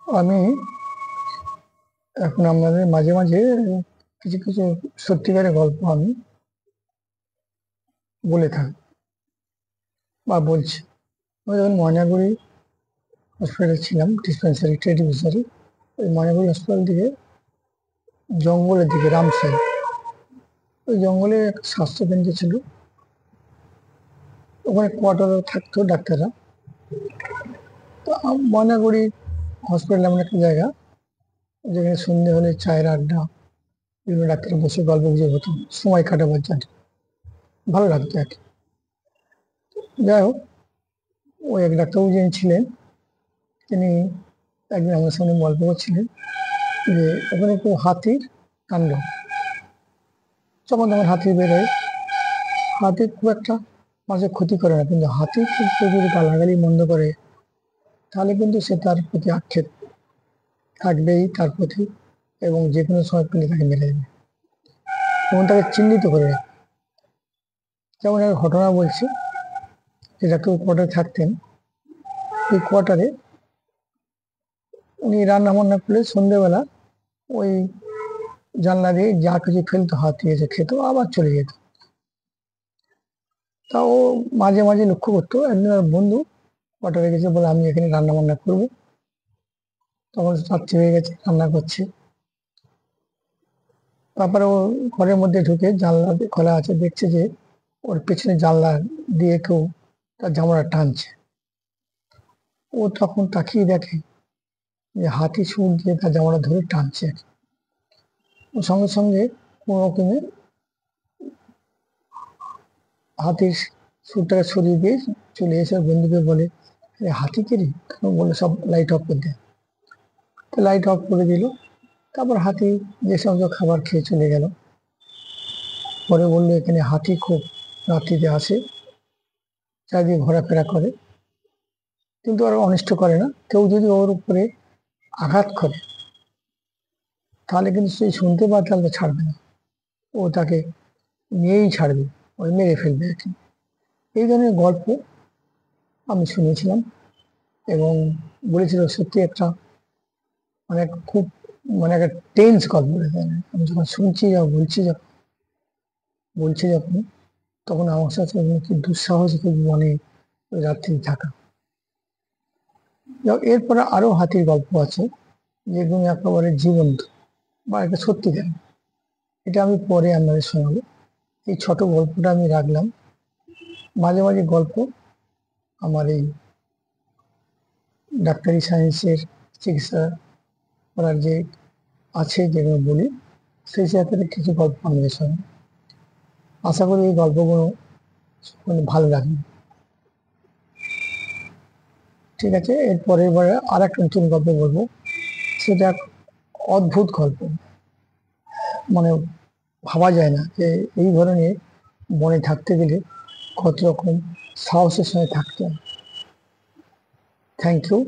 আমি এখন আপনাদের মাঝে মাঝে কিছু কিছু সত্যিকারের গল্প আমি বলে থাকি বা বলছি। আমি যখন ময়নাগুড়ি হসপিটালে ছিলাম, ডিসপেন্সারি ট্রেড ডিসপেন্সারি, ওই ময়নাগুড়ি হসপিটাল থেকে জঙ্গলের দিকে রামসাই, ওই জঙ্গলে এক স্বাস্থ্যকেন্দ্র ছিল। ওখানে কোয়ার্টারে থাকতো ডাক্তাররা। তো ময়নাগুড়ি হসপিটাল এমন একটা জায়গা যেখানে সন্ধে হলে চায়ের আড্ডা, বিভিন্ন ডাক্তার বসে গল্প গুজব হতো, সময় কাটাবার জন্য ভালো লাগতো আর কি। যাই হোক, ওই এক ডাক্তারবাবু যিনি ছিলেন, তিনি একদিন আমার সঙ্গে গল্প করছিলেন যে ওখানে একটু হাতির কাণ্ড, যখন তখন হাতি বেরোয়। হাতি খুব একটা মানুষের ক্ষতি করে না, কিন্তু হাতি কিন্তু যদি গালাগালি মন্দ করে তাহলে কিন্তু সে তার প্রতি আক্ষেপ থাকবেই তার প্রতি, এবং যে কোনো সময় পেলে তাকে মেরে দেবে এবং তাকে চিহ্নিত করে রাখবে। যেমন একটা ঘটনা বলছি, যে ডাক্তার কোয়ার্টারে থাকতেন, এই কোয়ার্টারে উনি রান্না বান্না করলে সন্ধ্যেবেলা ওই জানলা দিয়ে যা কিছু ফেলতো, হাতি এসে খেত আবার চলে যেত। তা ও মাঝে মাঝে লক্ষ্য করতো। একদিন ওর বন্ধু কোয়ার্টারে গেছে, বলে আমি এখানে রান্না বান্না করবো। তখন রাত্রি হয়ে গেছে, রান্না করছে। তারপরে ও ঘরের মধ্যে ঢুকে জানলা খোলা আছে, দেখছে যে ওর পেছনে জানলা দিয়ে কেউ তার জামাটা টানছে। ও তখন তাকিয়ে দেখে যে হাতি সুর দিয়ে তার জামাটা ধরে টানছে। ও সঙ্গে সঙ্গে কোনো রকমে হাতির সুরটাকে সরিয়ে দিয়ে চলে এসে বন্ধুকে বলে, হাতি কে রে? বলে সব লাইট অফ করে দেয়। তো লাইট অফ করে দিল। তারপর হাতি যে সমস্ত খাবার খেয়ে চলে গেল। পরে বললো এখানে হাতি খুব রাত্রিতে আসে, চারিদিকে ঘোরাফেরা করে, কিন্তু আর অনিষ্ট করে না। কেউ যদি ওর উপরে আঘাত করে তাহলে কিন্তু সেই শুনতে পায়, তাহলে ছাড়বে না, ও তাকে নিয়েই ছাড়বে, ওই মেরে ফেলবে আর কি। এই ধরনের গল্প আমি শুনেছিলাম এবং বলেছিল সত্যি একটা মানে খুব মানে একটা টেন্স গল্প। আমি যখন শুনছি যা বলছি যখন, তখন আমার সাথে কি দুঃসাহস খুব মনে ওই রাত্রি থাকা। এরপরে আরো হাতির গল্প আছে, যেগুলো একেবারে জীবন্ত বা একটা সত্যিকার। এটা আমি পরে আপনাদের শোনাবো। এই ছোট গল্পটা আমি রাখলাম। মাঝে মাঝে গল্প আমার এই ডাক্তারি সায়েন্সের চিকিৎসা করার যে আছে, যেগুলো বলি, সেই সাথে কিছু গল্প আপনাদের শোনাবো। আশা করি এই গল্পগুলো মানে ভালো লাগবে। ঠিক আছে, এর পরের বারে আর একটা নতুন গল্প বলবো। সেটা এক অদ্ভুত গল্প, মানে ভাবা যায় না যে এই ধরনের বনে থাকতে গেলে কত রকম সাহসের সঙ্গে থাকতে হয়। Thank you.